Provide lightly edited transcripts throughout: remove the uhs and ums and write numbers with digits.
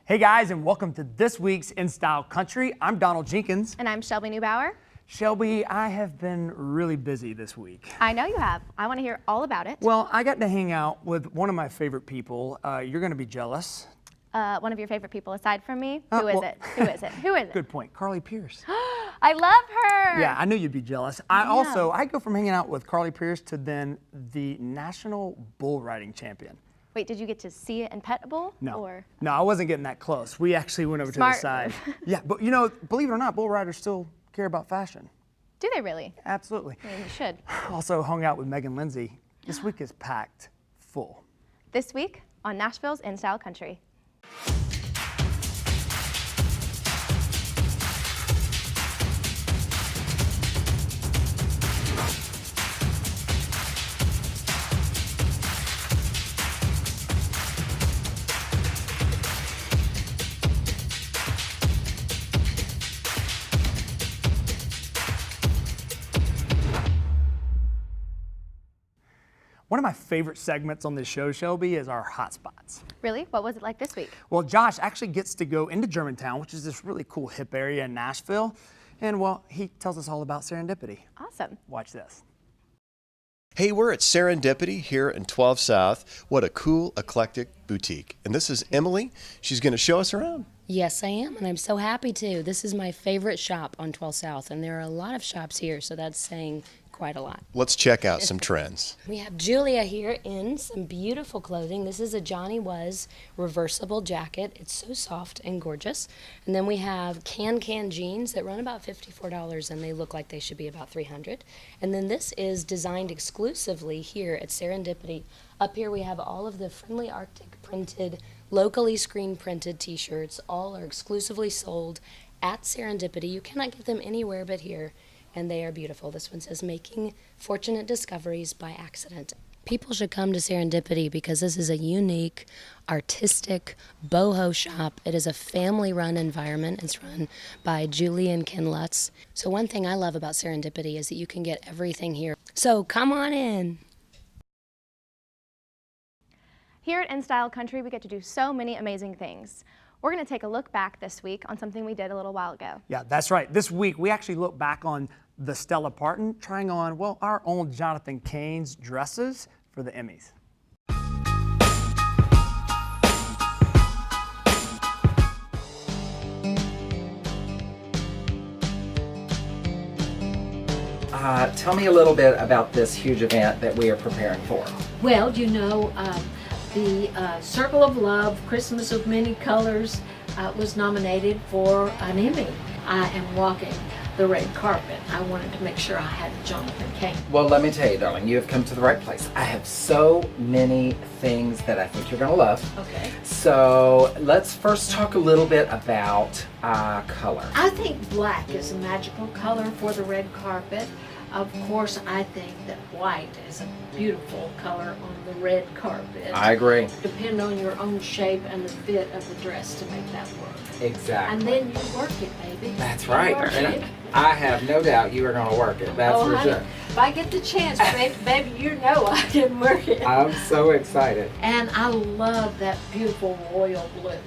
Hey guys, and welcome to this week's NStyle Country. I'm Donald Jenkins. And I'm Shelby Newbauer. Shelby, I have been really busy this week. I know you have. I want to hear all about it. Well, I got to hang out with one of my favorite people. You're going to be jealous. One of your favorite people aside from me? Who is it? Who is it? Who is it? Good point. Carly Pierce. I love her. Yeah, I knew you'd be jealous. I go from hanging out with Carly Pierce to then the national bull riding champion. Wait, did you get to see it and pet a bull? No. No, I wasn't getting that close. We actually went over to the side. Yeah, but you know, believe it or not, bull riders still care about fashion. Do they really? Absolutely. I mean, you should. Also hung out with Meghan Lindsay. This week is packed full. This week on Nashville's NStyle Country. One of my favorite segments on this show, Shelby, is our hot spots. Really? What was it like this week? Well, Josh actually gets to go into Germantown, which is this really cool hip area in Nashville. And well, he tells us all about Serendipity. Awesome. Watch this. Hey, we're at Serendipity here in 12 South. What a cool, eclectic boutique. And this is Emily. She's going to show us around. Yes, I am, and I'm so happy to. This is my favorite shop on 12 South, and there are a lot of shops here, so that's saying quite a lot. Let's check out some trends. We have Julia here in some beautiful clothing. This is a Johnny Was reversible jacket. It's so soft and gorgeous. And then we have can jeans that run about $54, and they look like they should be about $300. And then this is designed exclusively here at Serendipity. Up here we have all of the Friendly Arctic printed, locally screen printed t-shirts. All are exclusively sold at Serendipity. You cannot get them anywhere but here, and they are beautiful. This one says, "Making Fortunate Discoveries by Accident." People should come to Serendipity because this is a unique, artistic, boho shop. It is a family-run environment. It's run by Julie and Ken Lutz. So one thing I love about Serendipity is that you can get everything here. So come on in. Here at NStyle Country, we get to do so many amazing things. We're going to take a look back this week on something we did a little while ago. Yeah, that's right. This week, we actually look back on the Stella Parton trying on, well, our own Jonathan Cain's dresses for the Emmys. Tell me a little bit about this huge event that we are preparing for. Well, you know, the Circle of Love, Christmas of Many Colors, was nominated for an Emmy. I am walking the red carpet. I wanted to make sure I had Jonathan Cain. Well, let me tell you, darling, you have come to the right place. I have so many things that I think you're going to love. Okay. So let's first talk a little bit about color. I think black is a magical color for the red carpet. Of course, I think that white is a beautiful color on the red carpet. I agree. Depend on your own shape and the fit of the dress to make that work. Exactly. And then you work it, baby. That's You right. work And it. I have no doubt you are going to work it. That's for honey, sure. If I get the chance, baby, you know I can work it. I'm so excited. And I love that beautiful royal blue.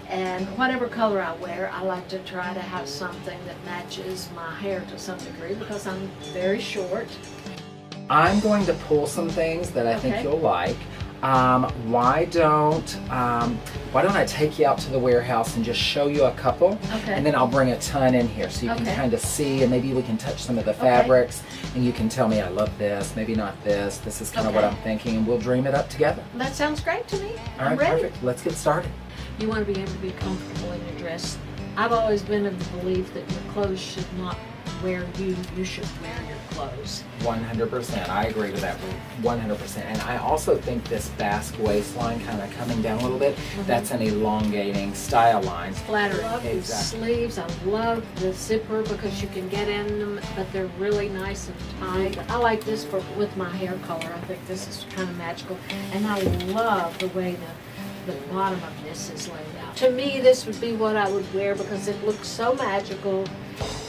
And whatever color I wear, I like to try to have something that matches my hair to some degree because I'm very short. I'm going to pull some things that I think Okay. you'll like. Why don't I take you out to the warehouse and just show you a couple, Okay. and then I'll bring a ton in here so you can Okay. kind of see, and maybe we can touch some of the fabrics, and you can tell me I love this, maybe not this. This is kind of what Okay. I'm thinking, and we'll dream it up together. That sounds great to me. All I'm right, ready. perfect. Let's get started. You want to be able to be comfortable in your dress. I've always been of the belief that your clothes should not wear you. You should wear your clothes. 100%. I agree with that 100%. And I also think this basque waistline kind of coming down a little bit, that's an elongating style line. Flattering. I love these Exactly. sleeves. I love the zipper because you can get in them, but they're really nice and tight. I like this with my hair color. I think this is kind of magical. And I love the way the bottom of this is laid out. To me, this would be what I would wear because it looks so magical.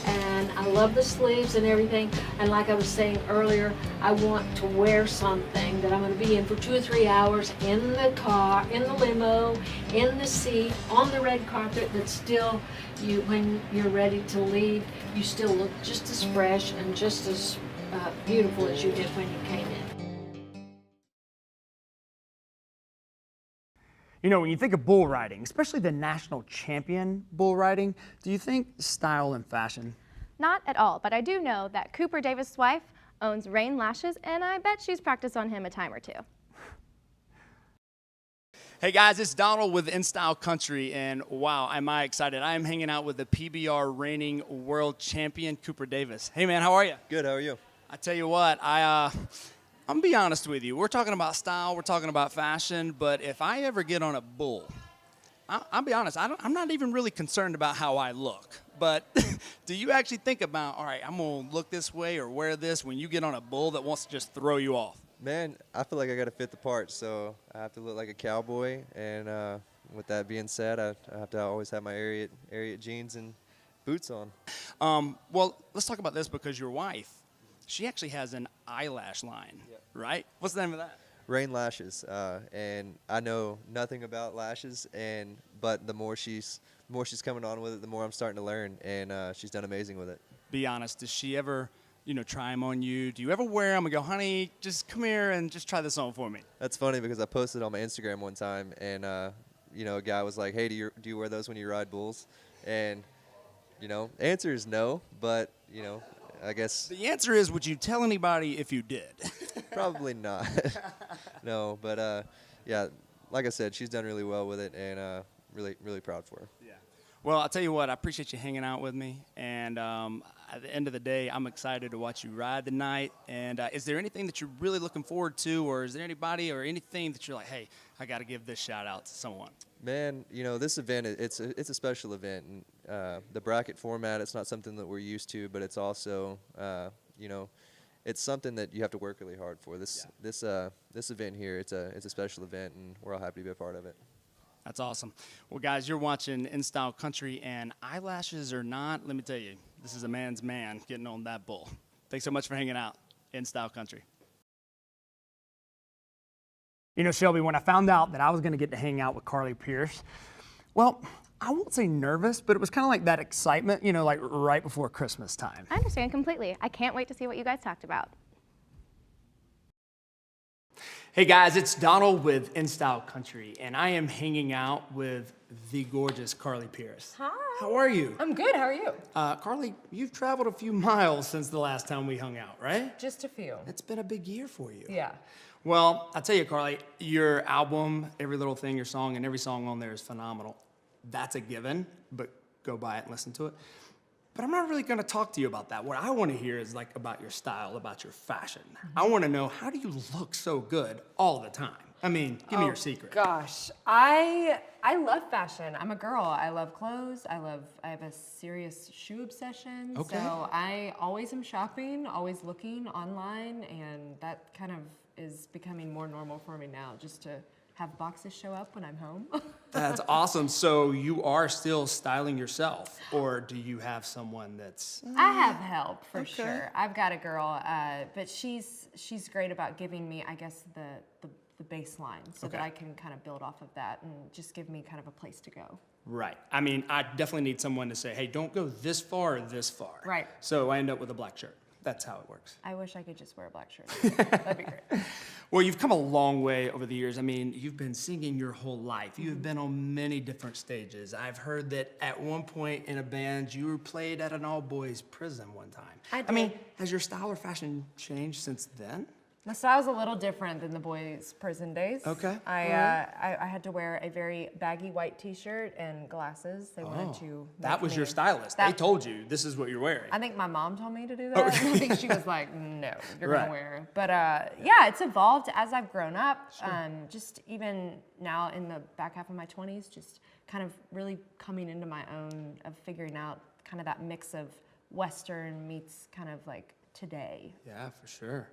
And I love the sleeves and everything. And like I was saying earlier, I want to wear something that I'm going to be in for 2 or 3 hours in the car, in the limo, in the seat, on the red carpet, that still, when you're ready to leave, you still look just as fresh and just as beautiful as you did when you came in. You know, when you think of bull riding, especially the national champion bull riding, do you think style and fashion? Not at all, but I do know that Cooper Davis' wife owns Rain Lashes, and I bet she's practiced on him a time or two. Hey guys, it's Donald with NStyle Country, and wow, am I excited. I am hanging out with the PBR reigning world champion, Cooper Davis. Hey man, how are you? Good, how are you? I tell you what, I'm gonna be honest with you. We're talking about style, we're talking about fashion, but if I ever get on a bull, I'll be honest, I'm not even really concerned about how I look. But do you actually think about, all right, I'm gonna look this way or wear this when you get on a bull that wants to just throw you off? Man, I feel like I gotta fit the part, so I have to look like a cowboy. And with that being said, I have to always have my Ariat jeans and boots on. Well, let's talk about this because your wife, she actually has an eyelash line, right? What's the name of that? Rain Lashes, and I know nothing about lashes, but the more she's coming on with it, the more I'm starting to learn, and she's done amazing with it. Be honest, does she ever, try them on you? Do you ever wear them and go, honey, just come here and just try this on for me? That's funny because I posted on my Instagram one time, and a guy was like, hey, do you wear those when you ride bulls? And answer is no, but I guess the answer is, would you tell anybody if you did? Probably not. No, but yeah, like I said, she's done really well with it, and really, really proud for her. Yeah. Well, I'll tell you what, I appreciate you hanging out with me, and at the end of the day, I'm excited to watch you ride tonight. And is there anything that you're really looking forward to, or is there anybody or anything that you're like, hey, I got to give this shout out to someone? Man, this event, it's a special event, and the bracket format, it's not something that we're used to, but it's also, it's something that you have to work really hard for. This event here, it's a special event, and we're all happy to be a part of it. That's awesome. Well, guys, you're watching NStyle Country, and eyelashes or not, let me tell you, this is a man's man getting on that bull. Thanks so much for hanging out. NStyle Country. You know, Shelby, when I found out that I was going to get to hang out with Carly Pearce, well, I won't say nervous, but it was kind of like that excitement, like right before Christmas time. I understand completely. I can't wait to see what you guys talked about. Hey guys, it's Donald with NStyle Country, and I am hanging out with the gorgeous Carly Pearce. Hi. How are you? I'm good. How are you? Carly, you've traveled a few miles since the last time we hung out, right? Just a few. It's been a big year for you. Yeah. Well, I'll tell you, Carly, your album, Every Little Thing, your song, and every song on there is phenomenal. That's a given, but go buy it and listen to it. But I'm not really going to talk to you about that. What I want to hear is like about your style, about your fashion. I want to know, how do you look so good all the time? I mean, give me your secret. Gosh, I love fashion. I'm a girl. I love clothes. I have a serious shoe obsession. Okay. So I always am shopping, always looking online, and that kind of is becoming more normal for me now, just to have boxes show up when I'm home. That's awesome. So you are still styling yourself, or do you have someone that's... I have help for sure. I've got a girl, but she's great about giving me, I guess, the baseline, so that I can kind of build off of that and just give me kind of a place to go. Right. I mean, I definitely need someone to say, hey, don't go this far or this far. Right. So I end up with a black shirt. That's how it works. I wish I could just wear a black shirt. That'd be great. Well, you've come a long way over the years. I mean, you've been singing your whole life. You've been on many different stages. I've heard that at one point in a band, you were played at an all-boys prison one time. I mean, has your style or fashion changed since then? My style's a little different than the boys' prison days. Okay. I had to wear a very baggy white T-shirt and glasses. They wanted to. That was your stylist. They told you this is what you're wearing. I think my mom told me to do that. Okay. I think she was like, "No, you're Right. gonna wear." But yeah, it's evolved as I've grown up. Just even now in the back half of my 20s, just kind of really coming into my own of figuring out kind of that mix of Western meets kind of like today. Yeah, for sure.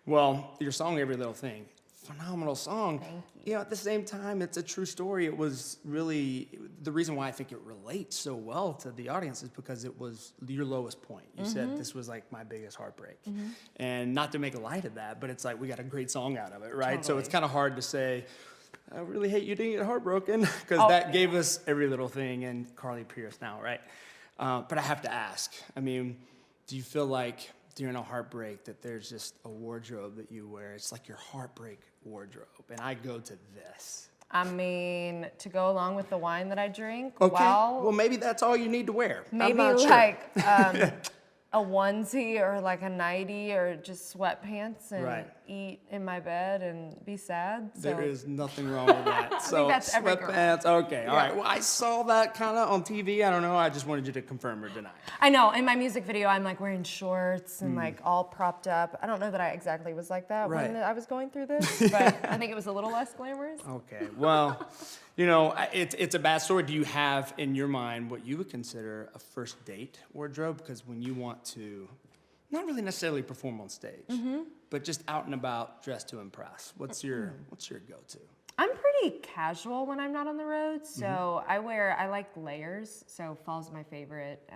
Well, your song, Every Little Thing, phenomenal song. Thank You know, at the same time, it's a true story. It was really the reason why I think it relates so well to the audience is because it was your lowest point. You said this was like my biggest heartbreak, and not to make light of that, but it's like we got a great song out of it, right? So it's kind of hard to say, I really hate you didn't get heartbroken, because that gave us Every Little Thing and Carly Pierce now, right? But I have to ask, I mean, do you feel like during a heartbreak that there's just a wardrobe that you wear? It's like your heartbreak wardrobe, and I go to this. I mean, to go along with the wine that I drink, Okay, well, maybe that's all you need to wear. I'm maybe not sure. like a onesie or like a nightie or just sweatpants and Right. eat in my bed and be sad. So There is nothing wrong with that. So that's every girl. sweatpants, okay, all right. Well, I saw that kind of on TV. I don't know. I just wanted you to confirm or deny. I know in my music video I'm like wearing shorts Hmm. and like all propped up. I don't know that I exactly was like that when Right. I was going through this, but I think it was a little less glamorous. Okay. Well, you know, it's a bad story. Do you have in your mind what you would consider a first date wardrobe? Because when you want to, not really necessarily perform on stage, but just out and about, dressed to impress. What's your go-to? I'm pretty casual when I'm not on the road, so I like layers, so fall's my favorite.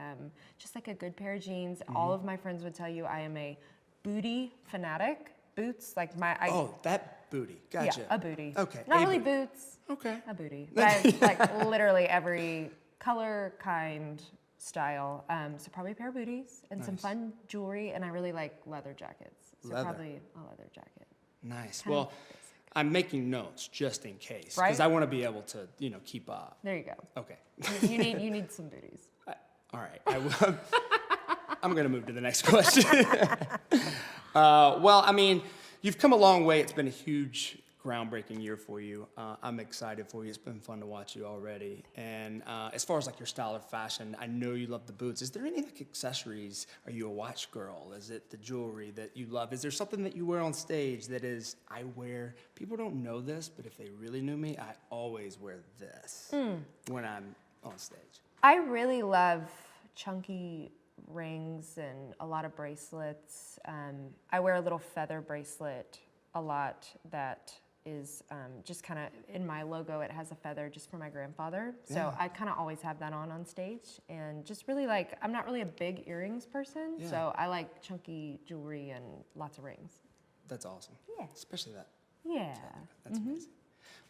Just like a good pair of jeans. All of my friends would tell you I am a booty fanatic. Boots, like That booty. Gotcha. yeah, a booty. Okay. Not a really booty. boots, Okay. a booty. But I like literally every color, kind, style. So probably a pair of booties and some fun jewelry, and I really like leather jackets. So Leather. probably a leather jacket. Nice. Kind of Well, I'm making notes just in case, Right? because I want to be able to, keep up. There you go. Okay. You need some booties. All right. I will. I'm going to move to the next question. Well, I mean, you've come a long way. It's been a huge, groundbreaking year for you. I'm excited for you. It's been fun to watch you already. And as far as like your style of fashion, I know you love the boots. Is there any like accessories? Are you a watch girl? Is it the jewelry that you love? Is there something that you wear on stage that is, I wear, people don't know this, but if they really knew me, I always wear this when I'm on stage. I really love chunky rings and a lot of bracelets. I wear a little feather bracelet a lot that is just kind of in my logo. It has a feather just for my grandfather. So I kind of always have that on stage, and just really like, I'm not really a big earrings person, so I like chunky jewelry and lots of rings. That's awesome. Yeah. Especially that. Yeah. That's amazing.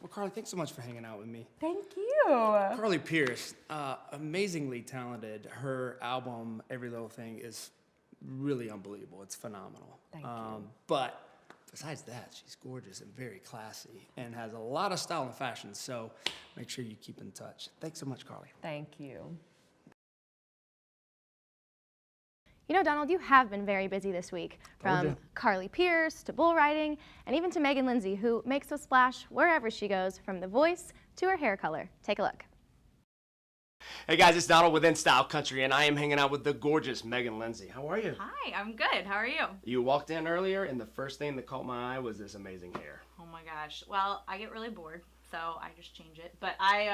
Well, Carly, thanks so much for hanging out with me. Thank you. Carly Pierce, amazingly talented. Her album, Every Little Thing, is really unbelievable. It's phenomenal. Thank you. But besides that, she's gorgeous and very classy and has a lot of style and fashion. So make sure you keep in touch. Thanks so much, Carly. Thank you. You know, Donald, you have been very busy this week, from Carly Pierce to bull riding, and even to Meghan Lindsay, who makes a splash wherever she goes, from the voice to her hair color. Take a look. Hey guys, it's Donald with NStyle Country, and I am hanging out with the gorgeous Meghan Lindsay. How are you? Hi, I'm good. How are you? You walked in earlier, and the first thing that caught my eye was this amazing hair. Oh my gosh. Well, I get really bored, so I just change it. But I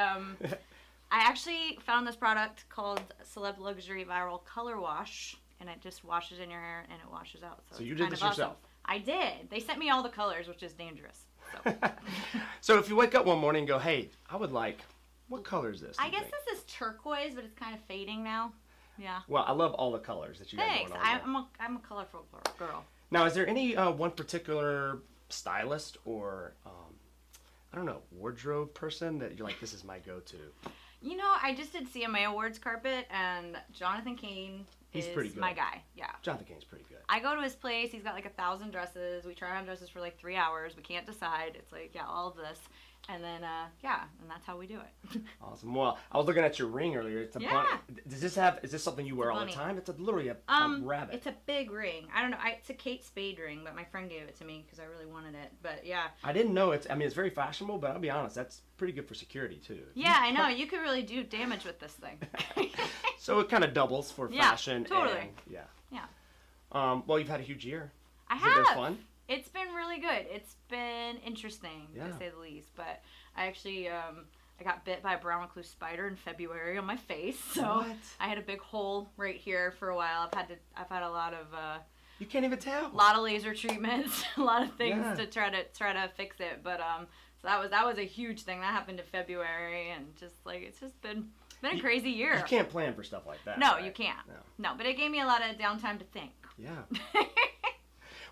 actually found this product called Celeb Luxury Viral Color Wash, and it just washes in your hair and it washes out. So it's you did kind this of awesome. yourself? I did. They sent me all the colors, which is dangerous. So. So if you wake up one morning and go, hey, I would like, what color is this? I guess this is turquoise, but it's kind of fading now. Yeah. Well, I love all the colors that you got Thanks. going on there. I'm a colorful girl. Now, is there any one particular stylist or, I don't know, wardrobe person that you're like, this is my go-to? You know, I just did CMA Awards carpet, and Jonathan Kane He's is pretty good. my guy. Yeah. Jonathan Kane's pretty good. I go to his place. He's got like 1,000 dresses. We try on dresses for like 3 hours. We can't decide. It's like, yeah, all of this. And then, and that's how we do it. Awesome. Well, I was looking at your ring earlier. It's a bunny. Is this something you wear all the bunny. time? It's literally a rabbit. It's a big ring. I don't know. It's a Kate Spade ring, but my friend gave it to me because I really wanted it. But yeah. I didn't know it's very fashionable, but I'll be honest, that's pretty good for security too. Yeah, I know. You could really do damage with this thing. So it kind of doubles for fashion. Totally. And, yeah. Yeah. Well, you've had a huge year. Has it been been fun? It's been really good. It's been interesting, to say the least. But I actually, I got bit by a brown recluse spider in February on my face. So What? I had a big hole right here for a while. I've had a lot of You can't even tell. A lot of laser treatments, a lot of things Yeah. to try to fix it. But so that was a huge thing. That happened in February, and just like it's just been a crazy year. You can't plan for stuff like that. No, right? you can't. No. No, but it gave me a lot of downtime to think. Yeah.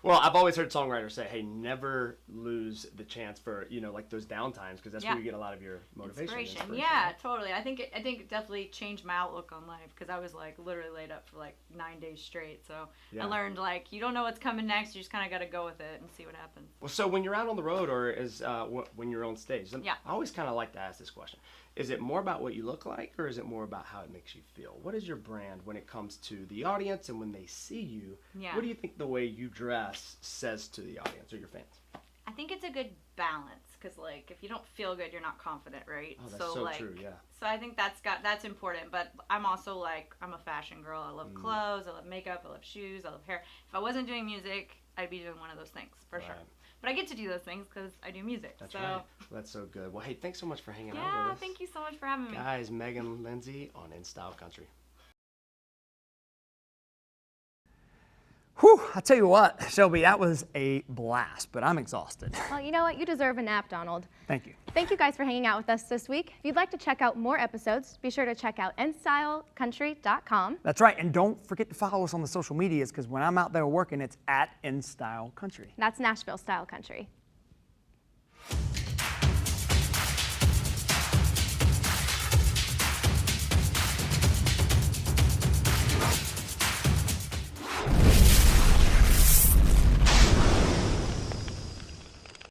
Well, I've always heard songwriters say, "Hey, never lose the chance for like those downtimes because that's where you get a lot of your motivation." and Inspiration. inspiration, Yeah, right? totally. I think it definitely changed my outlook on life because I was like literally laid up for like 9 days straight. So Yeah. I learned like you don't know what's coming next. You just kind of got to go with it and see what happens. Well, so when you're out on the road or when you're on stage, Yeah. I always kind of like to ask this question. Is it more about what you look like or is it more about how it makes you feel? What is your brand when it comes to the audience and when they see you? Yeah. What do you think the way you dress says to the audience or your fans? I think it's a good balance because like if you don't feel good, you're not confident, right? Oh, that's so like, true, yeah. So I think that's important. But I'm also like I'm a fashion girl. I love clothes. I love makeup. I love shoes. I love hair. If I wasn't doing music, I'd be doing one of those things for sure. Right. But I get to do those things because I do music. That's so. right. Well, that's so good. Well, hey, thanks so much for hanging out Yeah, with us. thank you so much for having me. Guys, Meghan Lindsay on NStyle Country. Whew, I tell you what, Shelby, that was a blast, but I'm exhausted. Well, you know what? You deserve a nap, Donald. Thank you. Thank you guys for hanging out with us this week. If you'd like to check out more episodes, be sure to check out nstylecountry.com. That's right, and don't forget to follow us on the social medias because when I'm out there working, it's at NStyle Country. That's Nashville Style Country.